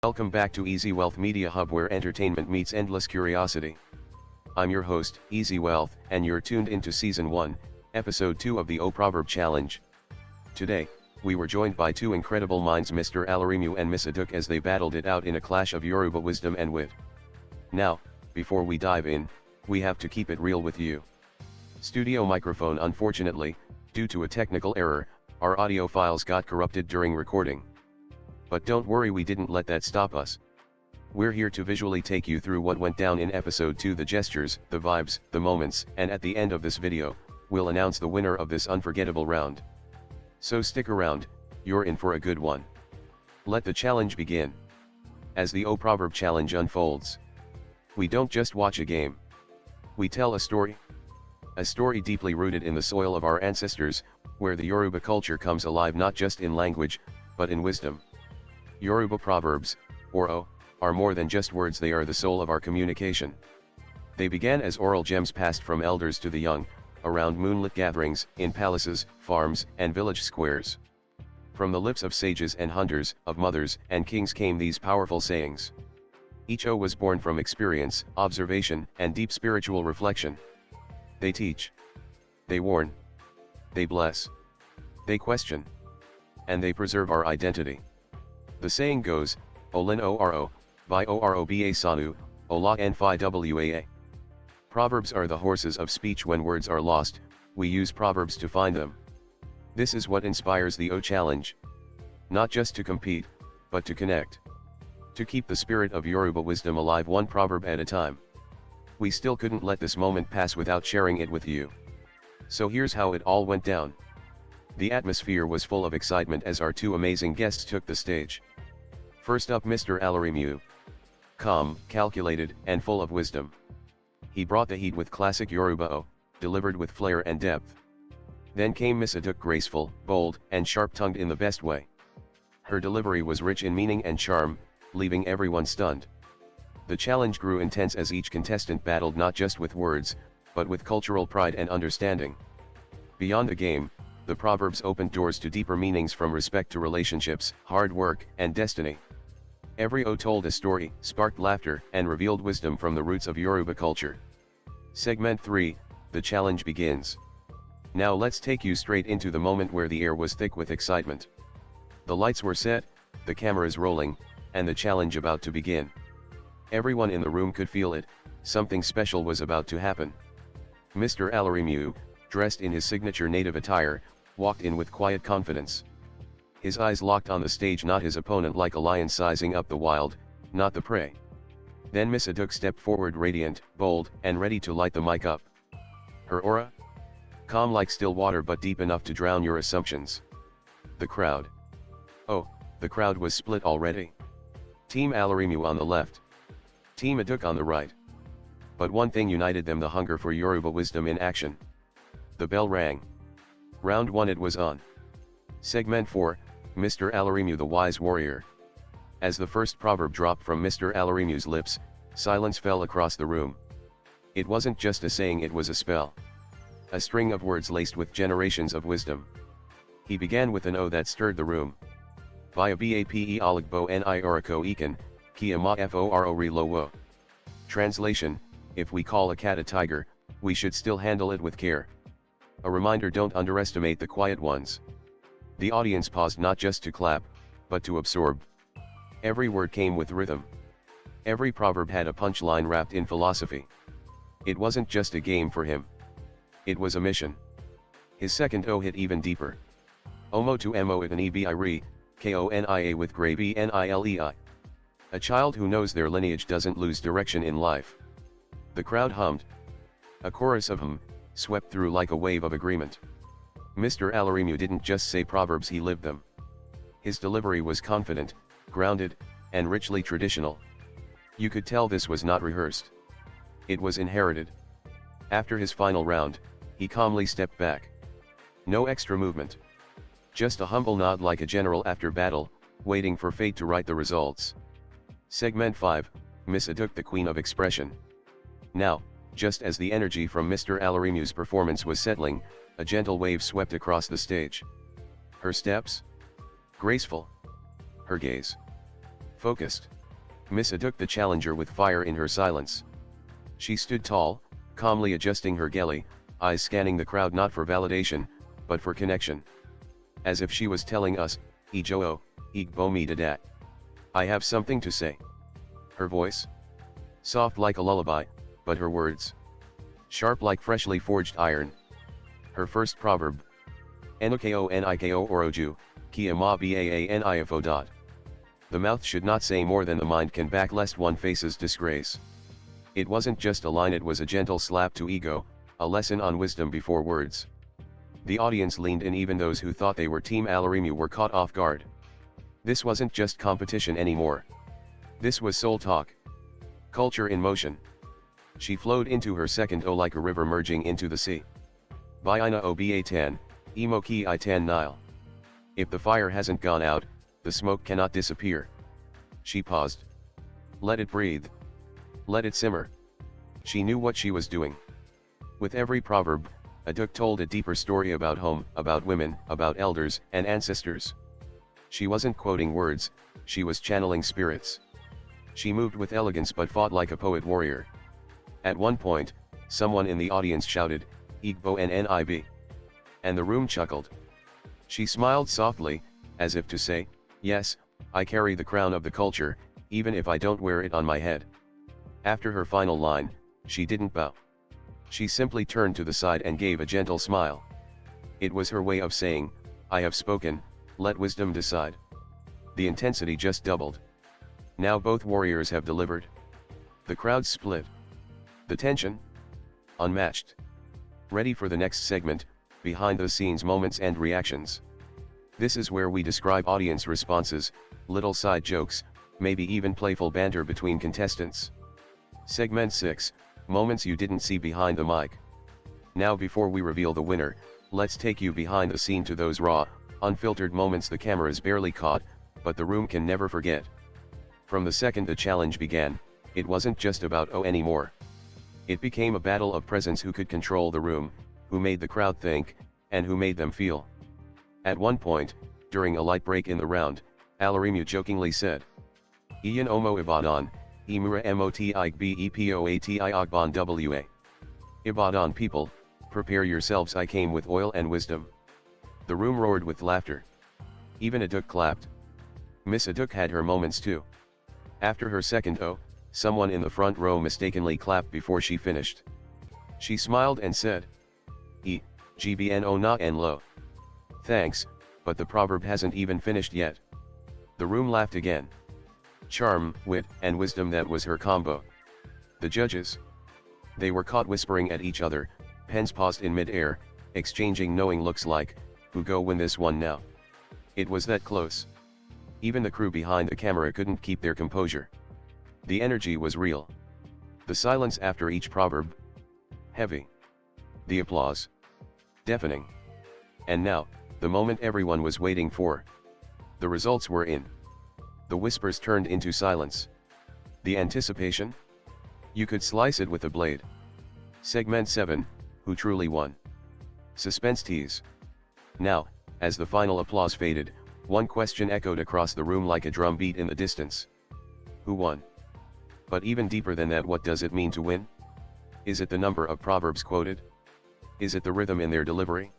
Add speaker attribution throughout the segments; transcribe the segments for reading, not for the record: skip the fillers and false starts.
Speaker 1: Welcome back to Easywealth Media Hub, where entertainment meets endless curiosity. I'm your host, Easywealth, and you're tuned into Season 1, Episode 2 of the Proverb Challenge. Today, we were joined by two incredible minds, Mr. Alaremu and Miss Aduke, as they battled it out in a clash of Yoruba wisdom and wit. Now, before we dive in, we have to keep it real with you. Studio microphone: unfortunately, due to a technical error, our audio files got corrupted during recording. But don't worry, we didn't let that stop us. We're here to visually take you through what went down in Episode 2, the gestures, the vibes, the moments, and at the end of this video, we'll announce the winner of this unforgettable round. So stick around, you're in for a good one. Let the challenge begin. As the Proverb Challenge unfolds, we don't just watch a game. We tell a story. A story deeply rooted in the soil of our ancestors, where the Yoruba culture comes alive not just in language, but in wisdom. Yoruba proverbs, or O, are more than just words, they are the soul of our communication. They began as oral gems passed from elders to the young, around moonlit gatherings, in palaces, farms, and village squares. From the lips of sages and hunters, of mothers and kings came these powerful sayings. Each O was born from experience, observation, and deep spiritual reflection. They teach. They warn. They bless. They question. And they preserve our identity. The saying goes, Olin Oro, Vi Oroba Sanu, Ola Nfi Waa. Proverbs are the horses of speech. When words are lost, we use proverbs to find them. This is what inspires the O Challenge. Not just to compete, but to connect. To keep the spirit of Yoruba wisdom alive, one proverb at a time. We still couldn't let this moment pass without sharing it with you. So here's how it all went down. The atmosphere was full of excitement as our two amazing guests took the stage. First up, Mr. Alaremu. Calm, calculated, and full of wisdom. He brought the heat with classic Yoruba O, delivered with flair and depth. Then came Miss Aduke, graceful, bold, and sharp-tongued in the best way. Her delivery was rich in meaning and charm, leaving everyone stunned. The challenge grew intense as each contestant battled not just with words, but with cultural pride and understanding. Beyond the game, the proverbs opened doors to deeper meanings, from respect to relationships, hard work, and destiny. Every O told a story, sparked laughter, and revealed wisdom from the roots of Yoruba culture. Segment 3, the challenge begins. Now let's take you straight into the moment where the air was thick with excitement. The lights were set, the cameras rolling, and the challenge about to begin. Everyone in the room could feel it, something special was about to happen. Mr. Alaremu, dressed in his signature native attire, walked in with quiet confidence. His eyes locked on the stage, not his opponent, like a lion sizing up the wild, not the prey. Then Miss Aduke stepped forward, radiant, bold, and ready to light the mic up. Her aura? Calm like still water, but deep enough to drown your assumptions. The crowd. Oh, the crowd was split already. Team Alaremu on the left. Team Aduke on the right. But one thing united them: the hunger for Yoruba wisdom in action. The bell rang. Round 1, it was on. Segment 4, Mr. Alaremu, the wise warrior. As the first proverb dropped from Mr. Alaremu's lips, silence fell across the room. It wasn't just a saying, it was a spell. A string of words laced with generations of wisdom. He began with an O that stirred the room. Via Bape Aligbo Ni Orako Ekan, Kia Ma Foro Relowo. Translation: if we call a cat a tiger, we should still handle it with care. A reminder: don't underestimate the quiet ones. The audience paused, not just to clap, but to absorb. Every word came with rhythm. Every proverb had a punchline wrapped in philosophy. It wasn't just a game for him. It was a mission. His second O hit even deeper. Omo to Mo it an Ebi Konia with gravy Nilei. A child who knows their lineage doesn't lose direction in life. The crowd hummed. A chorus of hum swept through like a wave of agreement. Mr. Alaremu didn't just say proverbs, he lived them. His delivery was confident, grounded, and richly traditional. You could tell this was not rehearsed. It was inherited. After his final round, he calmly stepped back. No extra movement. Just a humble nod, like a general after battle, waiting for fate to write the results. Segment 5, Miss Aduke, the queen of expression. Now, just as the energy from Mr. Alaremu's performance was settling, a gentle wave swept across the stage. Her steps? Graceful. Her gaze? Focused. Miss Aduke the challenger with fire in her silence. She stood tall, calmly adjusting her geli, eyes scanning the crowd not for validation, but for connection. As if she was telling us, Ijo, Igbo mi dadat. I have something to say. Her voice? Soft like a lullaby, but her words? Sharp like freshly forged iron. Her first proverb. Enoko niko oroju, kia ma baanifo dot. The mouth should not say more than the mind can back lest one faces disgrace. It wasn't just a line, it was a gentle slap to ego, a lesson on wisdom before words. The audience leaned in, even those who thought they were Team Alaremu were caught off guard. This wasn't just competition anymore. This was soul talk. Culture in motion. She flowed into her second O like a river merging into the sea. Baina oba tan, imoki I tan Nile. If the fire hasn't gone out, the smoke cannot disappear. She paused. Let it breathe. Let it simmer. She knew what she was doing. With every proverb, Aduke told a deeper story about home, about women, about elders and ancestors. She wasn't quoting words, she was channeling spirits. She moved with elegance but fought like a poet warrior. At one point, someone in the audience shouted, Igbo NNIB. And the room chuckled. She smiled softly, as if to say, yes, I carry the crown of the culture, even if I don't wear it on my head. After her final line, she didn't bow. She simply turned to the side and gave a gentle smile. It was her way of saying, I have spoken, let wisdom decide. The intensity just doubled. Now both warriors have delivered. The crowd split. The tension? Unmatched. Ready for the next segment, behind the scenes moments and reactions. This is where we describe audience responses, little side jokes, maybe even playful banter between contestants. Segment 6, Moments You Didn't See Behind the Mic. Now before we reveal the winner, let's take you behind the scene to those raw, unfiltered moments the cameras barely caught, but the room can never forget. From the second the challenge began, it wasn't just about O anymore. It became a battle of presence: who could control the room, who made the crowd think, and who made them feel. At one point, during a light break in the round, Alaremu jokingly said, Iyan Omo Ibadan, Imura Moti Igbepoati Ogban Wa. Ibadan people, prepare yourselves, I came with oil and wisdom. The room roared with laughter. Even Aduke clapped. Miss Aduke had her moments too. After her second O, someone in the front row mistakenly clapped before she finished. She smiled and said, Gbno na en lo. Thanks, but the proverb hasn't even finished yet. The room laughed again. Charm, wit, and wisdom, that was her combo. The judges? They were caught whispering at each other, pens paused in mid-air, exchanging knowing looks like, who go win this one now? It was that close. Even the crew behind the camera couldn't keep their composure. The energy was real. The silence after each proverb? Heavy. The applause? Deafening. And now, the moment everyone was waiting for. The results were in. The whispers turned into silence. The anticipation? You could slice it with a blade. Segment 7, Who Truly Won? Suspense tease. Now, as the final applause faded, one question echoed across the room like a drum beat in the distance. Who won? But even deeper than that, what does it mean to win? Is it the number of proverbs quoted? Is it the rhythm in their delivery?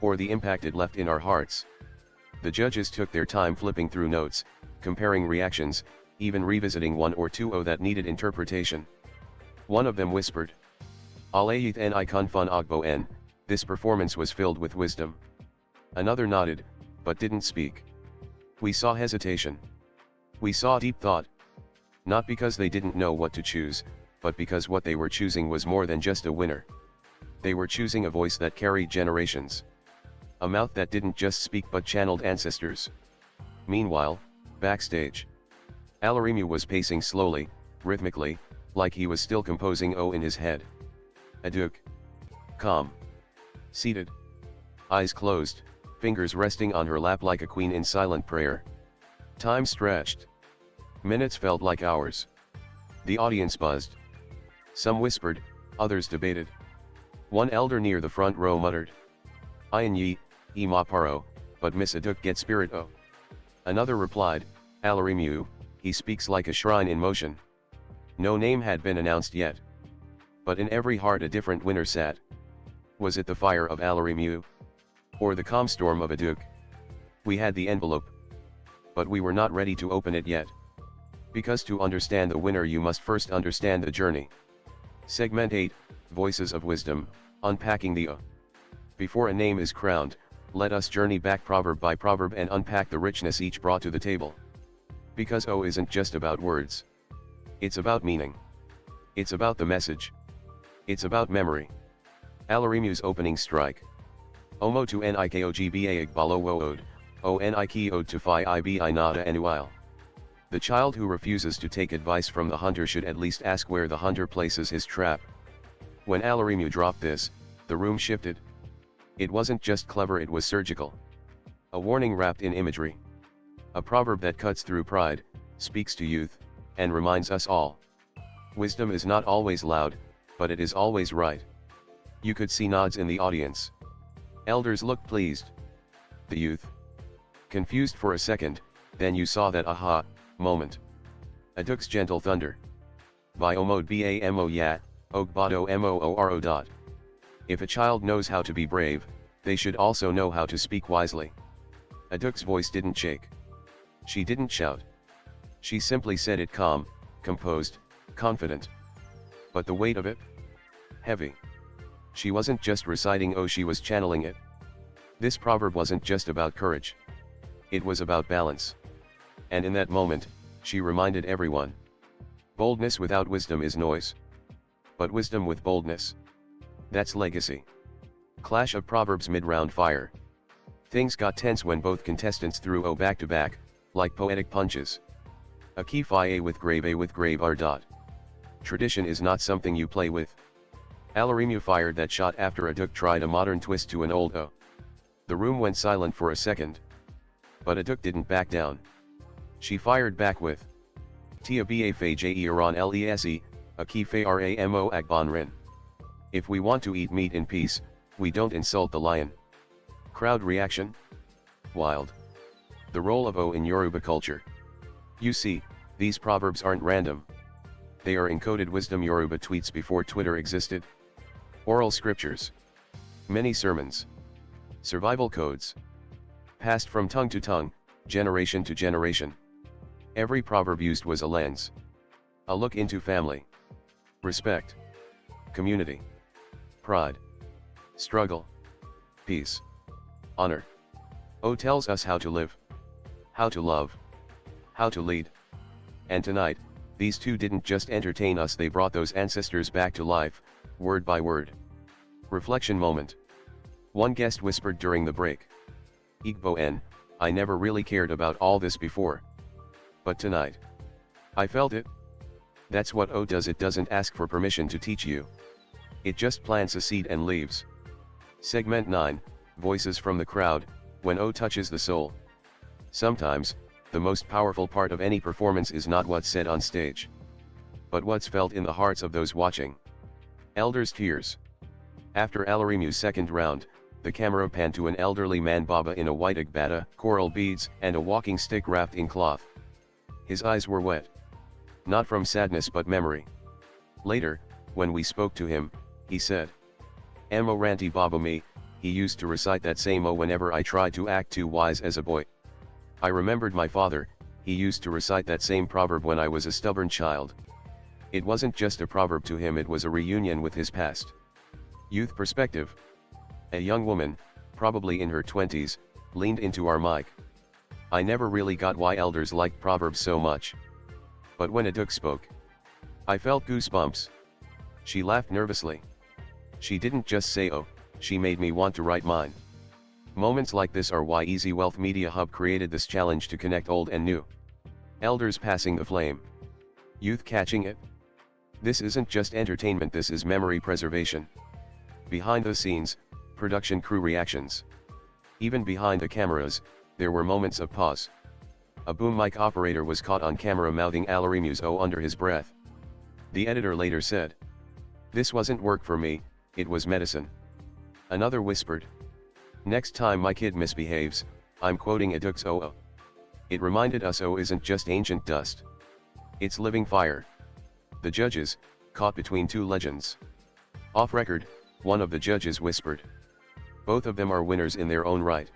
Speaker 1: Or the impact it left in our hearts? The judges took their time flipping through notes, comparing reactions, even revisiting one or two O that needed interpretation. One of them whispered, Alayith en ikon fun ogbo en, this performance was filled with wisdom. Another nodded, but didn't speak. We saw hesitation. We saw deep thought. Not because they didn't know what to choose, but because what they were choosing was more than just a winner. They were choosing a voice that carried generations. A mouth that didn't just speak but channeled ancestors. Meanwhile, backstage, Alaremu was pacing slowly, rhythmically, like he was still composing O in his head. Aduke. Calm. Seated. Eyes closed, fingers resting on her lap like a queen in silent prayer. Time stretched. Minutes felt like hours. The audience buzzed. Some whispered, others debated. One elder near the front row muttered, Ian ye, Maparo, but Miss Aduke get spirit O. Another replied, Alaremu, he speaks like a shrine in motion. No name had been announced yet. But in every heart a different winner sat. Was it the fire of Alaremu? Or the calm storm of Aduke? We had the envelope. But we were not ready to open it yet. Because to understand the winner you must first understand the journey. Segment 8, Voices of Wisdom, Unpacking the O. Before a name is crowned, let us journey back proverb by proverb and unpack the richness each brought to the table. Because O isn't just about words. It's about meaning. It's about the message. It's about memory. Alaremu's opening strike. Omo to nikogba igbalo wood, o nikod to fi ibi nada anuile. The child who refuses to take advice from the hunter should at least ask where the hunter places his trap. When Alaremu dropped this, the room shifted. It wasn't just clever, it was surgical. A warning wrapped in imagery. A proverb that cuts through pride, speaks to youth, and reminds us all. Wisdom is not always loud, but it is always right. You could see nods in the audience. Elders looked pleased. The youth? Confused for a second, then you saw that aha moment. Aduke's gentle thunder. By Omod Bamo Yat, Ogbado Mooro. If a child knows how to be brave, they should also know how to speak wisely. Aduke's voice didn't shake. She didn't shout. She simply said it calm, composed, confident. But the weight of it? Heavy. She wasn't just reciting oh, she was channeling it. This proverb wasn't just about courage. It was about balance. And in that moment, she reminded everyone. Boldness without wisdom is noise. But wisdom with boldness. That's legacy. Clash of Proverbs mid-round fire. Things got tense when both contestants threw O back to back, like poetic punches. A key fi A with grave R dot. Tradition is not something you play with. Alaremu fired that shot after Aduke tried a modern twist to an old O. The room went silent for a second. But Aduke didn't back down. She fired back with Tia ba fe je iran lese, a key fe ramo agbon rin. If we want to eat meat in peace, we don't insult the lion. Crowd reaction? Wild. The role of O in Yoruba culture. You see, these proverbs aren't random. They are encoded wisdom. Yoruba tweets before Twitter existed. Oral scriptures. Many sermons. Survival codes. Passed from tongue to tongue, generation to generation. Every proverb used was a lens. A look into family. Respect. Community. Pride. Struggle. Peace. Honor. O tells us how to live. How to love. How to lead. And tonight, these two didn't just entertain us, they brought those ancestors back to life, word by word. Reflection moment. One guest whispered during the break. Igbo N, I never really cared about all this before. But tonight, I felt it. That's what O does, it doesn't ask for permission to teach you. It just plants a seed and leaves. Segment 9, Voices from the Crowd, when O touches the soul. Sometimes, the most powerful part of any performance is not what's said on stage, but what's felt in the hearts of those watching. Elders' tears. After Alaremu's second round, the camera panned to an elderly man Baba in a white agbada, coral beads, and a walking stick wrapped in cloth. His eyes were wet. Not from sadness but memory. Later, when we spoke to him, he said, Amo Ranti Baba me, he used to recite that same O whenever I tried to act too wise as a boy. I remembered my father, he used to recite that same proverb when I was a stubborn child. It wasn't just a proverb to him, it was a reunion with his past. Youth perspective. A young woman, probably in her 20s, leaned into our mic. I never really got why elders liked proverbs so much. But when Aduke spoke, I felt goosebumps. She laughed nervously. She didn't just say oh, she made me want to write mine. Moments like this are why Easywealth Media Hub created this challenge to connect old and new. Elders passing the flame. Youth catching it. This isn't just entertainment, this is memory preservation. Behind the scenes, production crew reactions. Even behind the cameras, there were moments of pause. A boom mic operator was caught on camera mouthing Alaremu's O under his breath. The editor later said, "This wasn't work for me, it was medicine." Another whispered, "Next time my kid misbehaves, I'm quoting Aduke's O." It reminded us isn't just ancient dust. It's living fire. The judges, caught between two legends. Off record, one of the judges whispered. Both of them are winners in their own right.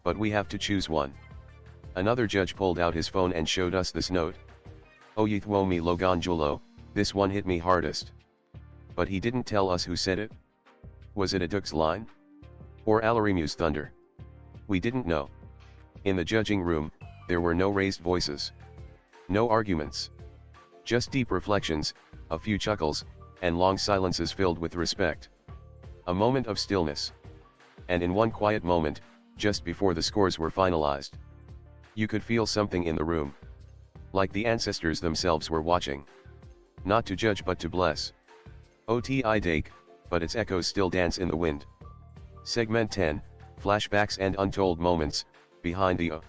Speaker 1: But we have to choose one. Another judge pulled out his phone and showed us this note. Oyithwo mi loganjulo, this one hit me hardest. But he didn't tell us who said it. Was it Aduke's line? Or Alaremu's thunder? We didn't know. In the judging room, there were no raised voices. No arguments. Just deep reflections, a few chuckles, and long silences filled with respect. A moment of stillness. And in one quiet moment, just before the scores were finalized, you could feel something in the room. Like the ancestors themselves were watching. Not to judge but to bless. Oti dake, but its echoes still dance in the wind. Segment 10, Flashbacks and Untold Moments, Behind the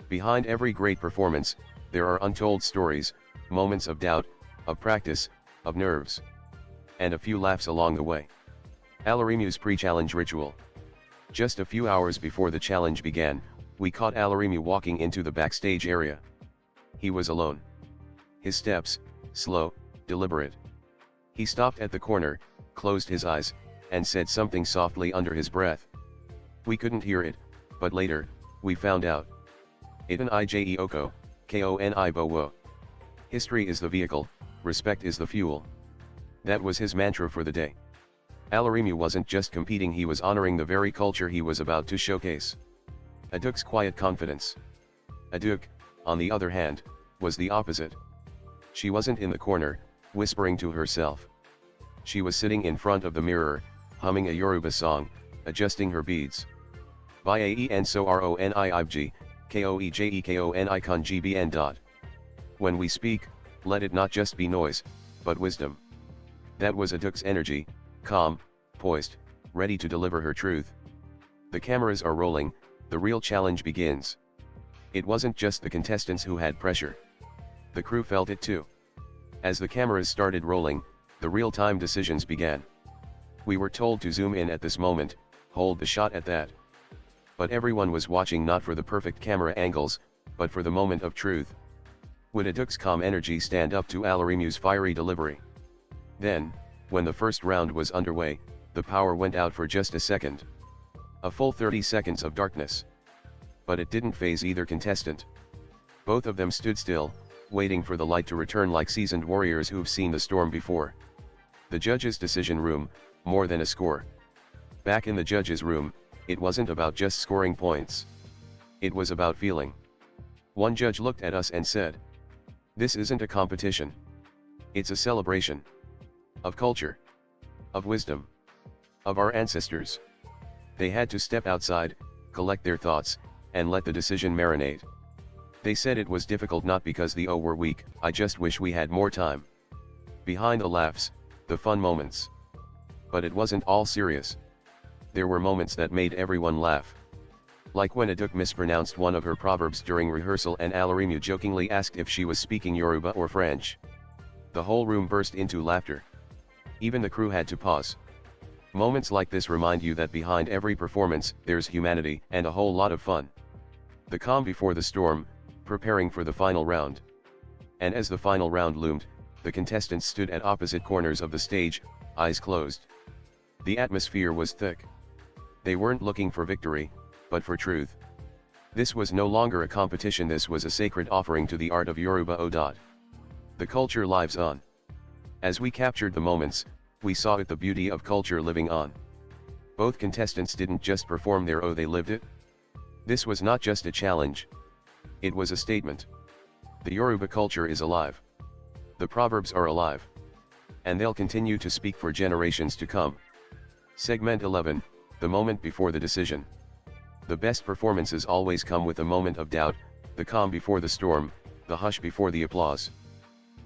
Speaker 1: Behind every great performance, there are untold stories, moments of doubt, of practice, of nerves. And a few laughs along the way. Alaremu's pre-challenge ritual. Just a few hours before the challenge began, we caught Alaremu walking into the backstage area. He was alone. His steps, slow, deliberate. He stopped at the corner, closed his eyes, and said something softly under his breath. We couldn't hear it, but later, we found out. Itan ije oko, koni bowo. History is the vehicle, respect is the fuel. That was his mantra for the day. Alaremu wasn't just competing, he was honoring the very culture he was about to showcase. Aduke's quiet confidence. Aduke, on the other hand, was the opposite. She wasn't in the corner, whispering to herself. She was sitting in front of the mirror, humming a Yoruba song, adjusting her beads. Baen so roni ibg, koejekoni kon gbn. When we speak, let it not just be noise, but wisdom. That was Aduke's energy, calm, poised, ready to deliver her truth. The cameras are rolling, the real challenge begins. It wasn't just the contestants who had pressure. The crew felt it too. As the cameras started rolling, the real-time decisions began. We were told to zoom in at this moment, hold the shot at that. But everyone was watching not for the perfect camera angles, but for the moment of truth. Would Aduke's calm energy stand up to Alaremu's fiery delivery? Then, when the first round was underway, the power went out for just a second. A full 30 seconds of darkness. But it didn't faze either contestant. Both of them stood still, waiting for the light to return like seasoned warriors who've seen the storm before. The judges' decision room, more than a score. Back in the judges' room, it wasn't about just scoring points. It was about feeling. One judge looked at us and said, "This isn't a competition. It's a celebration. Of culture. Of wisdom. Of our ancestors." They had to step outside, collect their thoughts, and let the decision marinate. They said it was difficult not because the were weak, I just wish we had more time. Behind the laughs, the fun moments. But it wasn't all serious. There were moments that made everyone laugh. Like when Aduke mispronounced one of her proverbs during rehearsal and Alaremu jokingly asked if she was speaking Yoruba or French. The whole room burst into laughter. Even the crew had to pause. Moments like this remind you that behind every performance, there's humanity and a whole lot of fun. The calm before the storm, preparing for the final round. And as the final round loomed, the contestants stood at opposite corners of the stage, eyes closed. The atmosphere was thick. They weren't looking for victory, but for truth. This was no longer a competition, this was a sacred offering to the art of Yoruba. The culture lives on. As we captured the moments, we saw it, the beauty of culture living on. Both contestants didn't just perform their they lived it. This was not just a challenge. It was a statement. The Yoruba culture is alive. The proverbs are alive. And they'll continue to speak for generations to come. Segment 11, the moment before the decision. The best performances always come with a moment of doubt, the calm before the storm, the hush before the applause.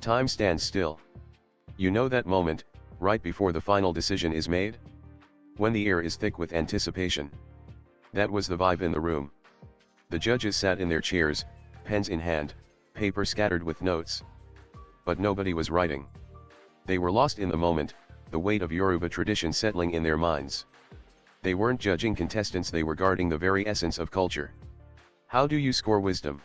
Speaker 1: Time stands still. You know that moment, right before the final decision is made? When the air is thick with anticipation. That was the vibe in the room. The judges sat in their chairs, pens in hand, paper scattered with notes. But nobody was writing. They were lost in the moment, the weight of Yoruba tradition settling in their minds. They weren't judging contestants, they were guarding the very essence of culture. How do you score wisdom?